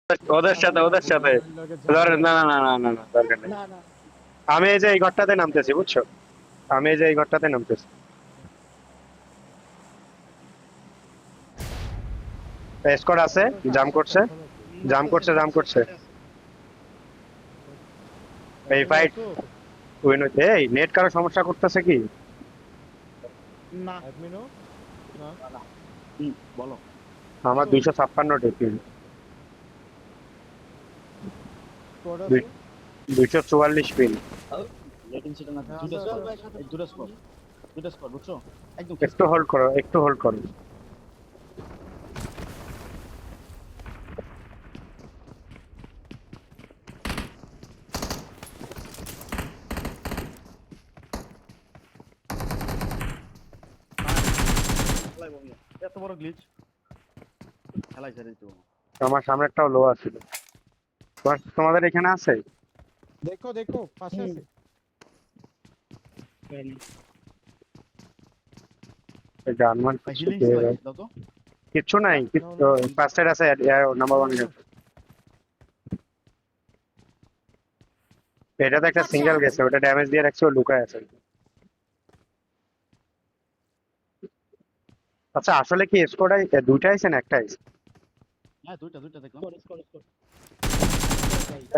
ওদের সাথে ওদের সাথে না না না না না না দরকার নেই। না না আমি এই যে এই ঘরটাতে নামতেছি বুঝছো, আমি এই যে এই ঘরটাতে নামতেছি। স্কোর আছে, জাম করছে, জাম করছে, জাম করছে। এই এখনো ফাইট আছো? উইন হইতে এই নেট কারো সমস্যা করতেছে কি? না অ্যাডমিনও না বলো আমার 256 ডিপি, স্কোয়াড আছে। 244 পিন। লেটেন্সিটা না হ্যাঁ, দুটো আছে, স্কোর, আছে, আছে। এই দুটো স্কোর বুঝছো একদম একটু হোল্ড করো, একটু হোল্ড করো। এত বড় গ্লিচ খেলাই ছেড়ে দিতে আমার সামনেরটাও লো আছে। তোমাদের এখানে আছে? দেখো দেখো পাশে আছে। এই জার্মান ভাই হিলিং স্লাইড দাও তো কিচ্ছু নাই, ফার্স্ট এড আছে নাম্বার 1 এ। এটাতে একটা সিঙ্গেল গেছে, ওটা ড্যামেজ দিয়ে রাখছে, ও লুকায় আছে। আচ্ছা আসলে কি স্কোরটাই দুইটা আইছে না একটা আইছে? হ্যাঁ দুইটা দেখলাম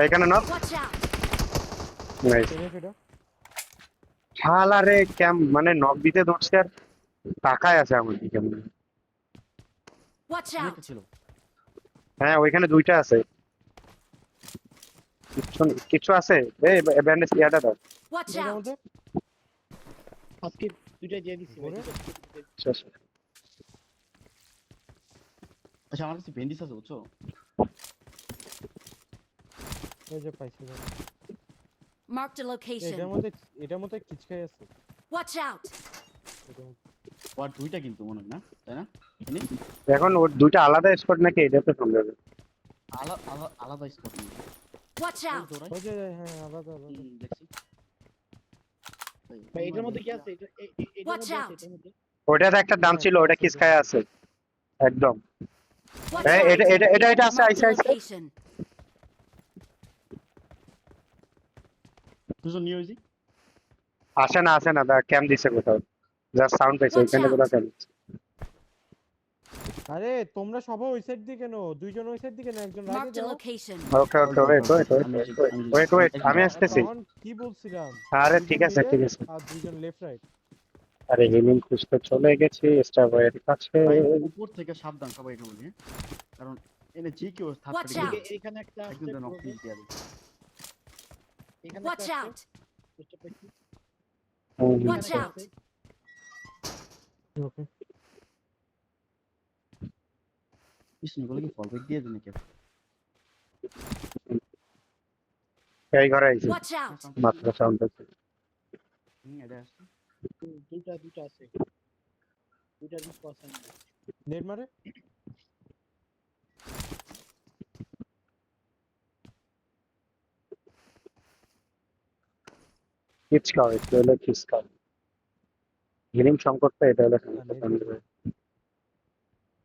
এখানে নক Watch out! নাইস। টেনে ফেটা। শালা রে ক্যাম মানে নক দিতে ধরছে আর তাকায় আছে আমার দিকে মনে হয়। Watch একটা out! ছিল হ্যাঁ ওইখানে দুইটা আছে। কিছু কিছু আছে, এই ব্যান্ডেজ ইয়াটা দাও। Watch এটার out! মধ্যে আজকে দুইটা দিয়ে দিছি ঘুরে। শেষ। আচ্ছা আমার কাছে বেন্ডিস আছে বুঝছো এই যে পাইছি ভাই। Marked a এটার location. মধ্যে এটার মধ্যে কিচকাই আছে। Watch out! এটার মধ্যে। ওয়ার দুইটা কিন্তু মনে হয় না তাই না জানি এখন ওর দুইটা আলাদা স্কোর নাকি এটা তো সন্দেহ। আলাদা স্পট নেই Watch out! ওই যে হ্যাঁ আলাদা আলাদা। দেখছি ভাই এটার মধ্যে কি আছে এটার Watch মধ্যে আছে out! এটার মধ্যে ওইটাতে একটা দাম হ্যাঁ, ছিল, ওটা কিসকায় আছে একদম। Watch এই out! এটা আছে, Marked আইসা a আইসা। location. দুজন নিয়ে হয়েছি আসে না দা ক্যাম দিছে কোথাও, জাস্ট সাউন্ড পাইছে Watch এখানে out! কোথাও ক্যাম। আরে তোমরা সবাই ওই সাইড দিয়ে কেন? দুইজন ওই সাইড দিয়ে কেন? একজন আগে Marked a যাও। location. ওকে ওকে ওয়েট আমি আসতেছি। তখন কি বলছিলাম? আরে দুইজন ঠিক আছে middle ঠিক আছে। আর দুইজন লেফট রাইট। আরে হিলিং খুঁজতে চলে গেছি স্টার বয়ের কাছে। ভাই উপর থেকে সাবধান সবাই এটা বলি হ্যাঁ? কারণ এনে যে কেউ থার্ড Watch পার্টি out! এখানে একটা একজন নক দিয়ে দেবে এখানে Watch একটা out! বুঝতে পারছি Watch out! ওকে। পিছনে গুলো কি ফল ব্যাক দিয়ে দেন নাকি এই ঘরে আইছি, Watch out! মাত্র সাউন্ড পাইছি। এটা আছে দুইটা আছে দুইটা ডিস্ক আছে নেট মারে। কিচকাও একটু হলে কিচকাও। হিলিং সংকটটা এটা হলে সমস্যা।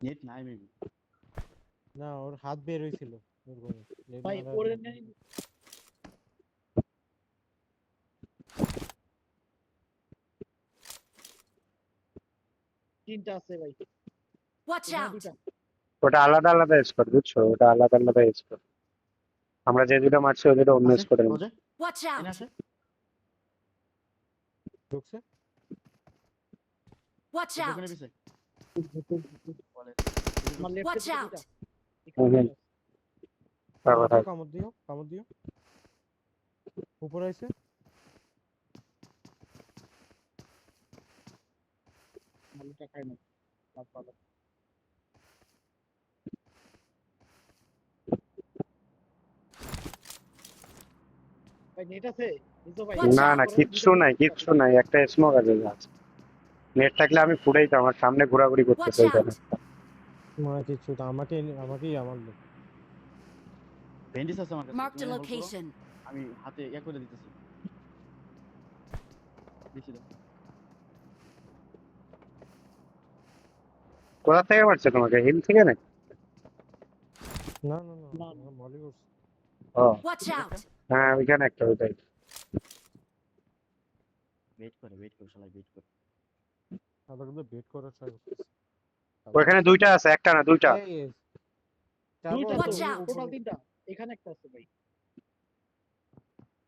নেট নাই মেবি না ওর হাত বের হইছিল। ওর ঘরে। নেট ভাই মারার ওরে মতো। নেই তিনটা আছে ভাই Watch এখানে out! দুইটা ওটা আলাদা আলাদা স্কোর বুঝছো, ওটা আলাদা আলাদা স্কোর। আমরা যে দুটো মারছি ওই দুটো অন্য আছে স্কোরের। রোজে Watch এনে out! আছে ঢুকছে। Watch out! দোকানে পিছে বলে আমার লেফটে Watch দুইটা out! এখানে হুম। দুইটা। তারপর কামড় দিও কামড় দিও। উপরে আইছে। আলুটা খাই না ভাত ভালো ভাই নেট আছে বুঝছো ভাই Watch না না out! কিচ্ছু নাই একটা স্মোক আছে জাস্ট। নেট থাকলে আমি পুরাই তো, আমার সামনে ঘোরাঘুরি করতেছে Watch ওইখানে। out! মারা কিছু তো আমাকেই আমার লোক। বেন্ডিস আছে আমার কাছে Marked তুমি a hold করো, location. আমি হাতে ইয়া করে দিতেছি দেখি দাও কোথা থেকে মারছে তোমাকে, হিল থেকে না? না না না না, আমরা মলি করছি। ও Watch out! হ্যাঁ ওইখানে একটা ওইটাই। ওয়েট করে শালা ওয়েট করে। আমরা কিন্তু বেট করার ট্রাই করতেছি। ওইখানে দুইটা আছে, একটা না দুইটা। এই, যাবো দুইটা Watch তো, out! টোটাল তিনটা। এখানে একটা আছে ভাই।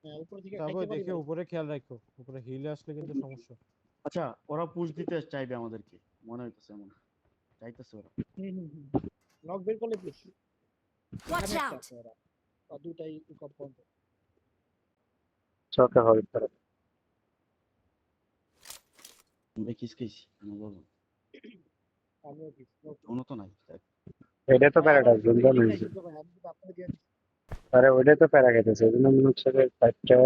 হ্যাঁ, উপরে থেকে যাবো, খাইতে পারি দেখে ভাই। উপরে খেয়াল রাখো, উপরে হিলে আসলে কিন্তু সমস্যা। আচ্ছা ওরা পুশ দিতে চাইবে আমাদেরকে, মনে হইতেছে এমন চাইতেছে ওরা। নক বের করলে পুশ। Watch এখানে একটা out! আছে ওরা। আর দুটাই কম্পাউন্ড। চোখে হবে তারা। আমরা কিসকেছি আমি বলবো আমিও কি smoke। কোনো তো নাই। এটা তো ভাই, প্যারাটা আমার জুমটা healing নেই। নাই কিন্তু ভাই, আমি কিন্তু আপনাদের দিয়ে দিচ্ছি। আরে ওইটাই তো প্যারা খেতেছে, এই জন্য মনে হচ্ছে যে ফাইটটা।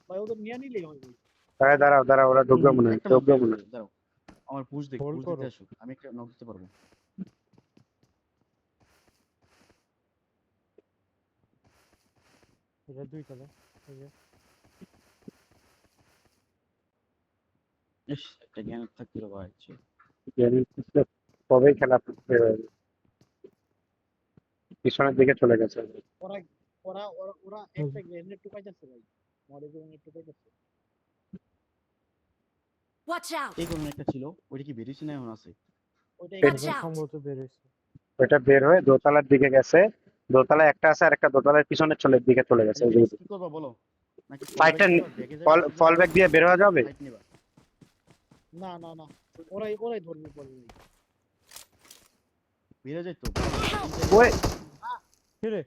ভাই ওদের নিয়ে নিলেই হয় ভাই। আরে দাঁড়াও দাঁড়াও, ওরা ঢুকবে মনে হয়, একটা ঢুকবে knock মনে হয়। দাঁড়াও, আমার পুশ দেখ, Hold পুশ করো। দিতে আসুক, আমি একটা নক দিতে পারবো। এটা দুইটা না, এই যে ইস একটা জ্ঞান থাকছিল ভাই। জানি তো কবেই খেলা বের হয়ে যাবে। পিছনের দিকে চলে গেছে। ওরা ওরা একটা গ্রেনেড টুকাইতেছে ভাই। মরে গ্রেনেড টুকাইতেছে। Watch out! এই কোন একটা ছিল, ওইটা কি বেরিয়েছে না এখন আছে? ওইটা Watch এটা out! সম্ভবত বের হয়েছে। ওইটা বের হয়ে দোতলার দিকে গেছে। দোতলায় একটা আছে, আর একটা দোতলার পিছনের দিকে চলে গেছে। তাহলে ওই যে ফিনিক্স কি করবা বলো? নাকি ফাইটার ফল ব্যাক দিয়ে বের হওয়া যাবে। ফাইট নিবা? না না না, ওরাই ধরবে পরে ভাই। বেরিয়ে যায় তো। ওই কি রে?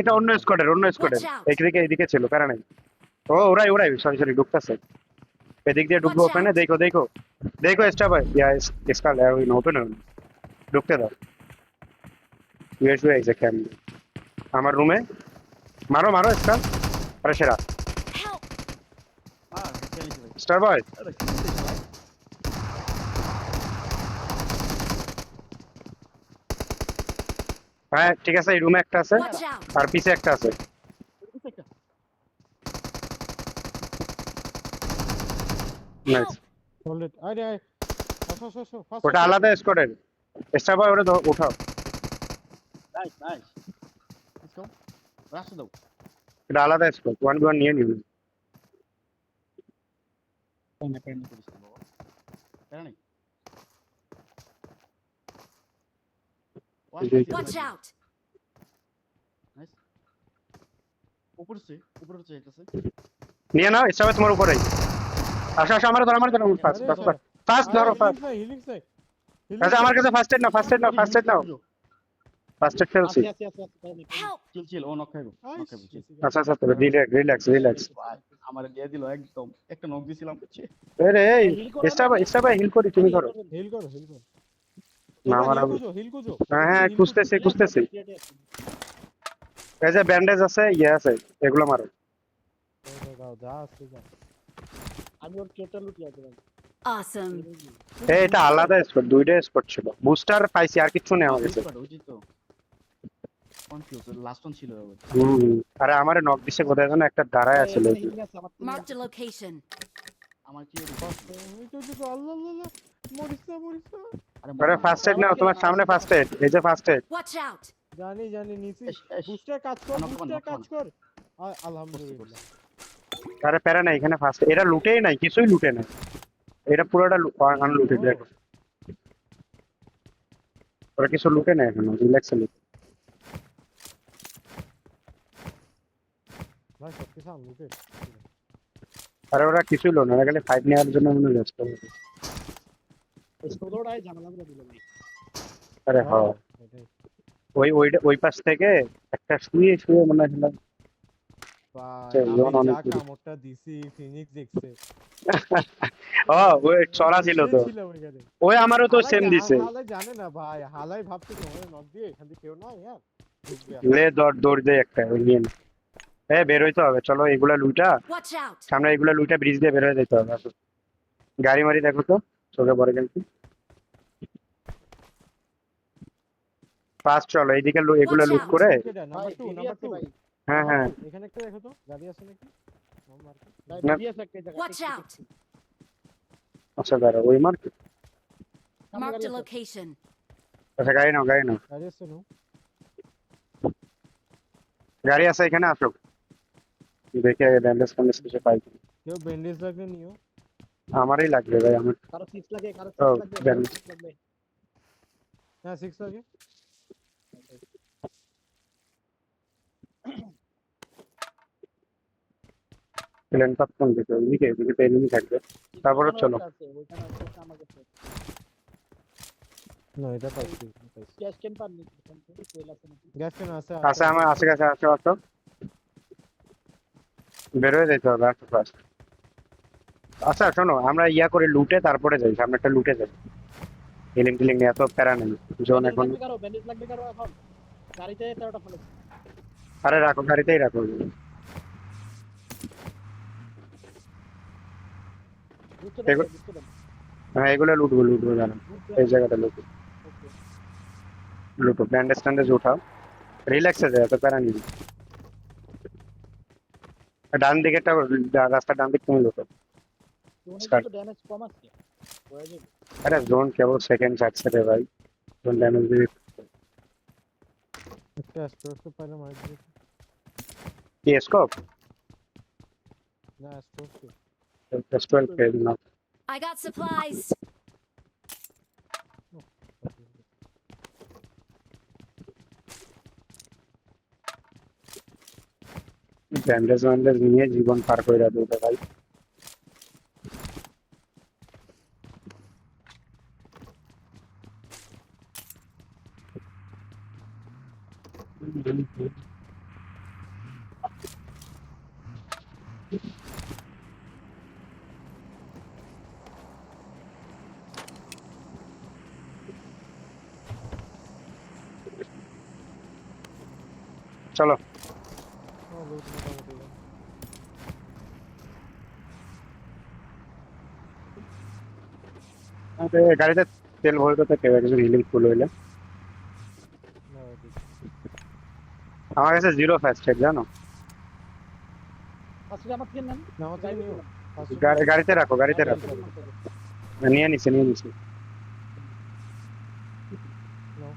এটা অন্য স্কোয়াডের Watch out! এইদিকে ছিল, প্যারা নাই। ও ওরাই সরি ঢুকতেছে। এদিক দিয়ে ঢুকবো Watch ওখানে, out! দেখো স্টাফ স্কাল ওপেন ঢুকতে দাও। ইউএসবি আইছে ক্যাম আমার রুমে। মারো স্কাল। আরে সেরা Help! খেয়ালিছে ভাই। স্টার বয়। আরে কি হইছে ভাই? হ্যাঁ ঠিক আছে, এই রুমে একটা আছে, Watch out! আর পিছে একটা আছে। কিছু একটা। নাইস। অলরেডি আরে আসো ফাস্ট। ওটা আলাদা স্কোয়াডের। স্টার বয় ওটা উঠাও। Nice nice. Let's go. রাস্তা দাও। এটা আলাদা স্কোয়াড, 1v1 নিয়ে নিও। করিস না বাবা। কেন নাই? Watch out! নাইস। উপরে যাইতেছে। নিয়ে নাও, স্টার বয় তোমার উপরেই। আসো আমার ধরো ফাস্ট ধরো ফাস্ট। হিলিংস নাই। আচ্ছা আমার কাছে ফার্স্ট এড নাও, ফার্স্ট এড ফেলছি। আছে তাই নাকি? Help! চিল ও নক খাইবো। নক খাইবো চিল। আচ্ছা তবে রিল্যাক্স। আমার দিয়ে দিল একদম। একটা নক দিছিলাম। আরে এই স্টার বয় হিল করি, তুমি ধরো। হিল করো। না তোমরা আমার হিল কুজো। হ্যাঁ খুঁজতেছি। এই যে ব্যান্ডেজ আছে, আছে, এগুলো মারো। দাও যা আছে যা। আমি ওর কেটে লুটিয়ে দিলাম। Awesome! এটা আলাদা স্পট, দুইটা স্পট ছিল। বুস্টার পাইছি, আর কিছু নেই আমার কাছে। ওই তো কনফিউজ লাস্ট ওয়ান ছিল। আরে আমারে নক দিছে কোথায় যেন একটা দাঁড়ায় আছিল। Marked a location. আমার কি আল্লাহ মরিস না। আরে ফার্স্ট এড নাও, তোমার সামনে ফার্স্ট এড, এই যে ফার্স্ট এড। Watch out! জানি নিচে এস, এস। বুস্টার কাজ কর। নক কর। আলহামদুলিল্লাহ। আরে প্যারা নাই এখানে ফার্স্ট। এরা লুটেই নাই, কিছুই লুটে নাই। এটা পুরোটা আনলুটেড দেখো। ওরা কিছু লুটে নাই এখনো, রিল্যাক্সে লুটে। ভাই সব কিছু আনলুটে। আরে ওরা কিছুই লো না, ওরা খালি ফাইট নেওয়ার জন্য মনে ব্যস্ত। ষোলোটায় ঝামেলা করে দিল ভাই। আরে হ্যাঁ, এটাই। ওই পাশ থেকে একটা শুয়ে মনে হয় ভাই লোন আমি অনেক যা দূরে। কামড়টা দিছি ফিনিক্স দেখছে। ওই চড়া ছিল তো। ছিলাম ওইখানে। ওই আমারও তো সেম দিছে। হালাই জানে না ভাই, হালাই ভাবছে তোমার নক দিয়ে এখান থেকে কেউ নাই আর ঢুকবে। লে দৌড় দে একটা ওই নিয়ে নে। বের হইতে হবে, চলো এগুলা লুইটা। Watch out! সামনে এগুলা লুইটা ব্রিজ দিয়ে বের হয়ে যেতে হবে। আসো গাড়ি মারি দেখো তো, চোখে পড়ে কিন্তু। ফার্স্ট চলো এইদিকে এগুলা লুট করে। নাম্বার 2 ভাই হ্যাঁ এখানে একটা দেখো তো গাড়ি আছে নাকি? ভাই না। বিএস একটা জায়গা। Watch out! আচ্ছা দাঁড়া, ওই মার্কেট। Marked a location. আচ্ছা গাড়ি নাও গাড়ি নাও, গাড়ি আছে নো? গাড়ি আছে এখানে, আসো দেখে ব্যান্ডেজ ফ্যান্ডেজ কিছু পাই কিনা। কেউ ব্যান্ডেজ লাগলে নিও। আমারই লাগবে ভাই, আমার কারো সিক্স লাগে, কারো ও সিক্স লাগবে, কারো ব্যান্ডেজ। সিক্স লাগবে। হ্যাঁ 6 লাগে। প্লেন পাত কোন দিকে, ওইদিকে, এদিকে তো এনিমি থাকবে। তারপরে ওইখানেও চলো। একটা আছে, ওইখানে আছে একটা আমার কাছে। না এটা পাইছি পাইছি। গ্যাস ক্যান পাননি এখান থেকে, তেল আছে নাকি? গ্যাস কেন আছে? আছে আমার, আছে কাছে, আছে অটো, বের হয়ে যেতে হবে আসো ফার্স্ট। আচ্ছা শোনো, আমরা ইয়া করে লুটে তারপরে যাই, সামনে একটা লুটে যাই, হিলিং টিলিং নিয়ে এত প্যারা নেই, জোন ব্যান্ডেজ এখন। লাগবে কারো, ব্যান্ডেজ লাগবে কারো এখন? গাড়িতে 13টা ফেলে। আরে রাখো, গাড়িতেই রাখো। বুঝতে এগো- পারছো, বুঝতে পারছো। হ্যাঁ এগুলো লুটবো লুটবো, জানো এই জায়গাটা লুটবো, ওকে। লুটো ব্যান্ডেজ ট্যান্ডেজ উঠাও, রিল্যাক্সে যায়, এত প্যারা নিবি। ডান দিকেরটা, রাস্তার ডান দিক তুমি লুটো। তোমার Start. তো ড্যামেজ কম আছে, হয়ে যাবে। আরে জোন কেবল সেকেন্ড যাচ্ছে রে ভাই, জোন ড্যামেজ দিবি। একটা স্টোর পাইলে মার দিও। কি স্কোপ? না স্টোর কি? 12 পেজ না। I got supplies. Bandage man-days নিয়ে জীবন পার করে দেবে ভাই। চলো ও লুট মোটামুটি গেল। আরে গাড়িতে তেল ভরতে তো কেউ একজন হিলিং ফুল হইলে। না ওদিক। আমার কাছে জিরো ফার্স্ট এড জানো, আসলে আমার থেকে নেন। না আমার থেকে নিও। গাড়িতে রাখো, গাড়িতে রাখো। নিয়ে নিছি নিয়ে নিছি। নাও।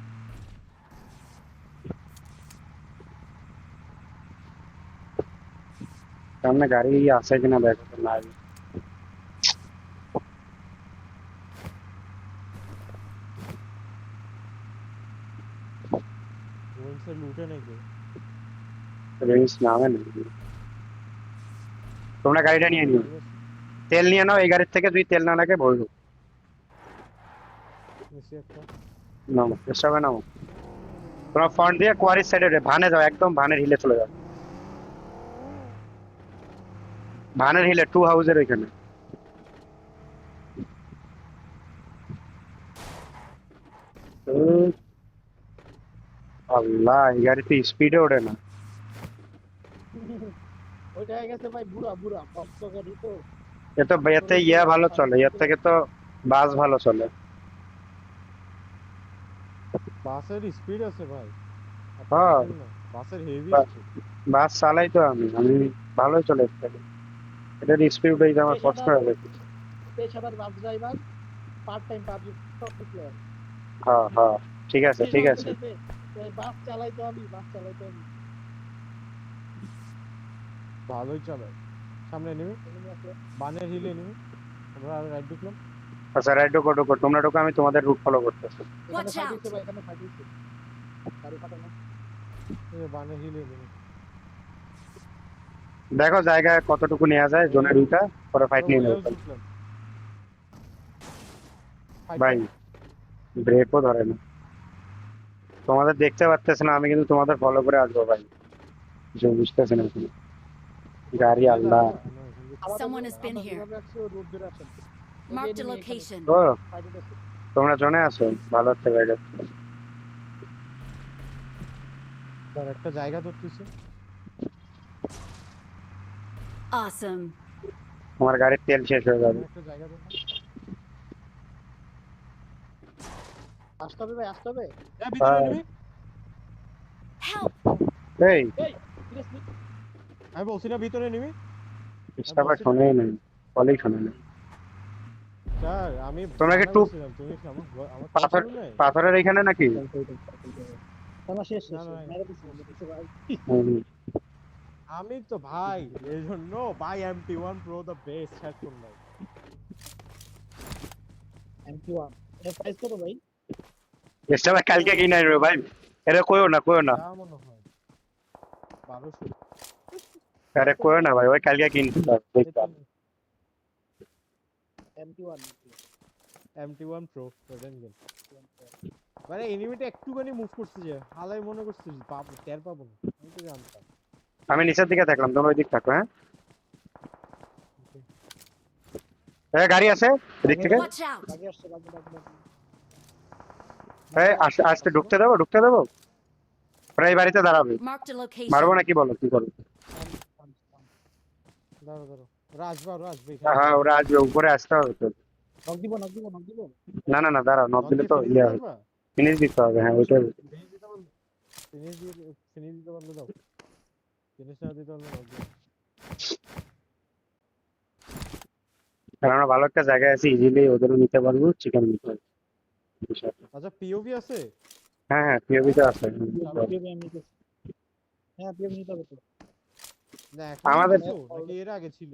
সামনে গাড়ি আছে কিনা দেখো তো, নাই। রুমসে লুটে নেই কেউ। রেঞ্জ নামে নেই। তোমরা গাড়িটা নিয়ে নিও, তেল নিয়ে নাও, এই গাড়ির থেকে তুই তেল না লাগে ভরবো। নিচে একটা। নামো এসবে নামো, তোমরা ফ্রন্ট দিয়ে কোয়ারির সাইডে ভানে যাও, একদম ভানের হিলে চলে যাও, ভানের হিলে টু হাউসের ওইখানে। উহ, আল্লাহ এই গাড়িতে স্পিডে ওঠে না। ওইটা হয়ে গেছে ভাই, বুড়া বুড়া কষ্ট গাড়ি তো। এ তো এতে ইয়া ভালো চলে, এর থেকে তো বাস ভালো চলে। বাসের স্পিড আছে ভাই। হ্যাঁ। বাসের হেভি বা- স্পিড। বাস চালাই তো আমি ভালোই চলে এর থেকে। এটার স্পিড উঠে আমার কষ্ট হবে। পেশাদার bus driver, part time public সব প্লেয়ার। হ্যাঁ হ্যাঁ ঠিক আছে ঠিক আছে। বাস চালাই তো আমি, বাস চালাই তো আমি। ভালোই চালায়। সামনে নেমে এমনি আছে। বানের হিলে নেমে আমরা আর রাইট ঢুকলাম। আচ্ছা রাইট ঢোকো ঢোকো, তোমরা ঢোকো, আমি তোমাদের রুট ফলো করতেছি। এখানে Watch ফাইট out. হইছে ভাই, এখানে ফাইট হইছে। গাড়ি ফাটানো। এই বানের হিলে নেমে দেখো জায়গা কতটুকু নেওয়া যায়, জোনের রুটটা পরে ফাইট নিয়ে নেবো। ভাই ব্রেকও ধরে না, তোমাদের দেখতে পারতেছে না, আমি কিন্তু তোমাদের ফলো করে আসবো ভাই, যে বুঝতেছে না এখন। গাড়ি আল্লাহ। আমাদের Someone has been আমরা here. যেভাবে আসছি, ওই রোড ধরে আসেন। Marked a enemy এখানে। location. ও ফাইট হইতেছে। তোমরা জোনে আসো, ভালো হচ্ছে ভাই। একটা জায়গা ধরতেছে। Awesome. তোমার গাড়ির তেল শেষ হয়ে যাবে। একটা জায়গা ধর। আসতে হবে ভাই, আসতে হবে। ভিতরে নেমে। Help. এই এই সিরিয়াসলি আমি বলছি না ভিতরে নেমে। ইস্তাফা শোনেই নেই, কলেই শোনে নেই। স্যার আমি তোমরা কি মানা টুপ করছিলাম, তুমি কি আমার কথা পাথর শুনো নাই? পাথরের এখানে নাকি? আমার শেষ না শেষ না মেরে দিছি ভাই। হুম, আমি তো ভাই এই জন্য ভাই MP1 Pro the best headphone ভাই। MP1 এর প্রাইস কত ভাই? এসটা ভাই কালকে কিনে আনবে ভাই, এটা কইও না কইও না, যা মনে হয় 1200। আরে কইও না ভাই, ওই কালকে কিনতে হবে, দেখতে হবে। MP1 MT1 Pro Radeon game মানে এনিমিটা একটুখানি মুভ করছে যে হালাই মনে করছে যে পাবো টের পাবো না, আমি তো জানতাম। আমি নিচের দিকে থাকলাম, তোমরা ওই দিক থাকো। হ্যাঁ গাড়ি আছে এদিক থেকে। Watch out! বাকি আসছে বাকি বাকি বাকি আজকে ঢুকতে দেবো, ঢুকতে দেবো, ওরা এই বাড়িতে দাঁড়াবে। Marked a মারবো location. না কি বলো, কি করবো? দাঁড়ো দাঁড়ো, ওরা আসবে ওরা আসবে হ্যাঁ ওরা আসবে, উপরে আসতে হবে তো। নক দিব নক দিব নক দিব। না না না দাঁড়াও, নক দিলে তো ইয়ে হবে, ফিনিশ দিতে হবে। হ্যাঁ ওইটাই। ফিনিশ দিতে পারলে দাও, ফিনিশ না দিতে পারলে দাও। কারণ আমরা ভালো একটা জায়গায় আছি, ইজিলি ওদেরও নিতে পারবো, চিকেন নিতে পারবো। আচ্ছা পিওভি আছে? হ্যাঁ হ্যাঁ পিওবি তো আছে। পিএবি আমি নিতেছি। হ্যাঁ পিএবি নিতে হবে তো। না এখন আমাদের- নিতেছো নাকি এর আগে ছিল?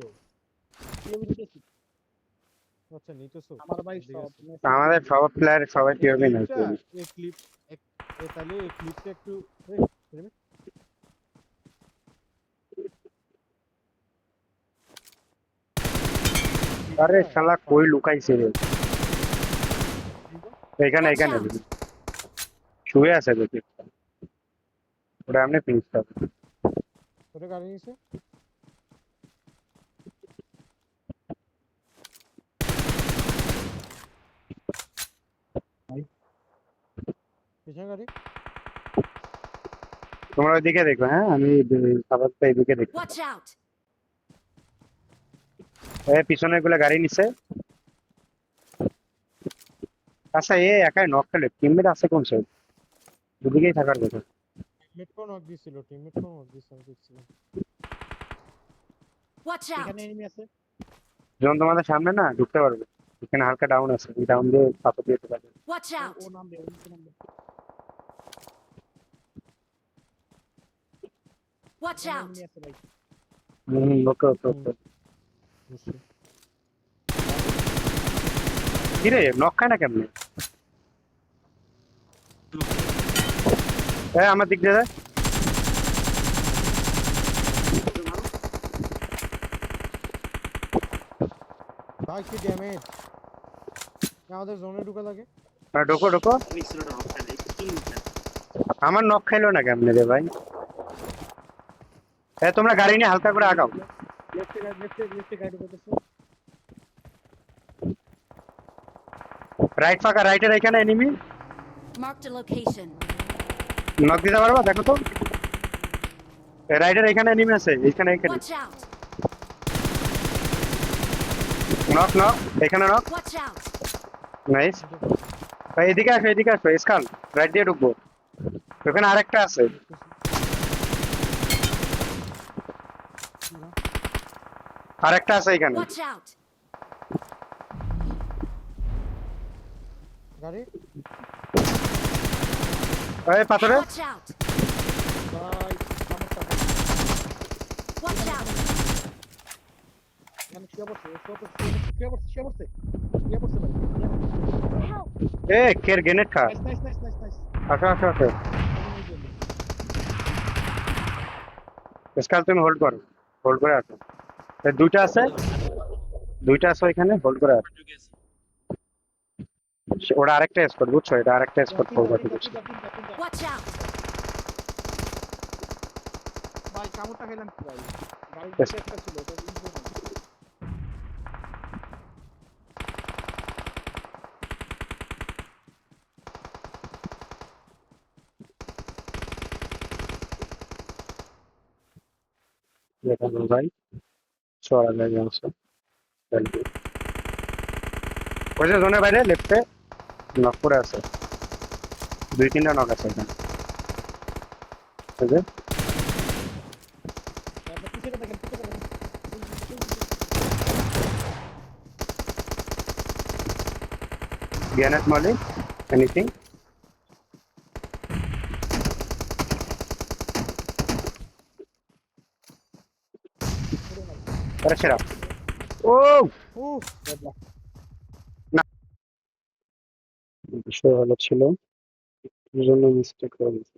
পিএবি নিতেছি। আচ্ছা নিতেছো। আমার ভাই ঠিক সব আছে। আমাদের সব প্লেয়ার সবাই পিওবি নাই। এই ক্লিপ তাহলে এই ক্লিপটা একটু এই, রেমি, আরে শালা কই লুকাইছে রে? এখানে Watch এখানে out! শুয়ে আছে দেখি, ওটা এমনি ফিনিশ হবে। ওটা গাড়ি নিছে। পিছনে গাড়ি। তোমরা ওইদিকে দেখো। হ্যাঁ আমি আপাতত এইদিকে দেখি। Watch out! পিছনে গুলো গাড়ি নিছে। আচ্ছা এ একাই নক খেলে, টিমমেট আছে কোন সাইড? দুদিকেই থাকার কথা। টিমমেট কোন নক দিছিল, টিমমেট কোন নক দিছিল আমি দেখছিলাম। Watch out! এখানে এনিমি আছে। যখন তোমাদের সামনে না ঢুকতে পারবে, এখানে হালকা ডাউন আছে, এই ডাউন দিয়ে পাথর দিয়ে ঢুকা যাবে। Watch out! ও নাম দে ও নাম দে। Watch out! এনিমি আছে ভাই। ওকে ওকে ওকে। বুঝছি। কিরে নক খায় না কেমনে? আমার দিক দিয়ে যায়। ভাই কি ড্যামেজ! আমাদের জোনে ঢুকা লাগে। ঢোকো ঢোকো। আমার নক খাইলো না কেমনে রে ভাই? তোমরা গাড়ি নিয়ে হালকা করে আগাও। লেফটে গাইড করতেছে। রাইট ফাঁকা, রাইটের এখানে enemy. Marked a location. Knock দিতে পারবা? দেখো তো রাইটের এখানে এনিমি আছে, এখানে এখানে Watch out! নক নক, এখানে নক। Watch out! নাইস ভাই, এদিকে আসো এদিকে আসো, স্কাল রাইট দিয়ে ঢুকবো, ওখানে আরেকটা আছে। আরেকটা আছে এখানে। Watch out! গাড়ি পাথরে। Watch out! ভাই সমস্যা ভাই। Watch out! এখানে শুয়ে পড়ছে ভাই। Help! কের গ্রেনেড খা। নাইস। আসো আসো আসো, স্কাল তুমি হোল্ড করো, হোল্ড করে আসো। দুইটা আছে, দুইটা আছে এখানে, হোল্ড করে আসো। ওটা আরেকটা স্পট, বুঝছো? এটা আরেকটা স্পট করবো। তিনটা। Watch out! ভাই কামড়টা খেলাম কি ভাই? গাড়ির Yes. একটা ছিল এটা ইনফো না। দেখানো ভাই, চড়া যায় আছে। ওই যে জোনের বাইরে লেফটে নক করে আছে, দুই তিনটা নক আছে এখানে। ওই যে আপনি পিছনে দেখেন। Granite molly? Anything? Press it up. Oh! উফ বিষয় ভালো ছিল, এই জন্য মিস্টেক হয়ে গেছে।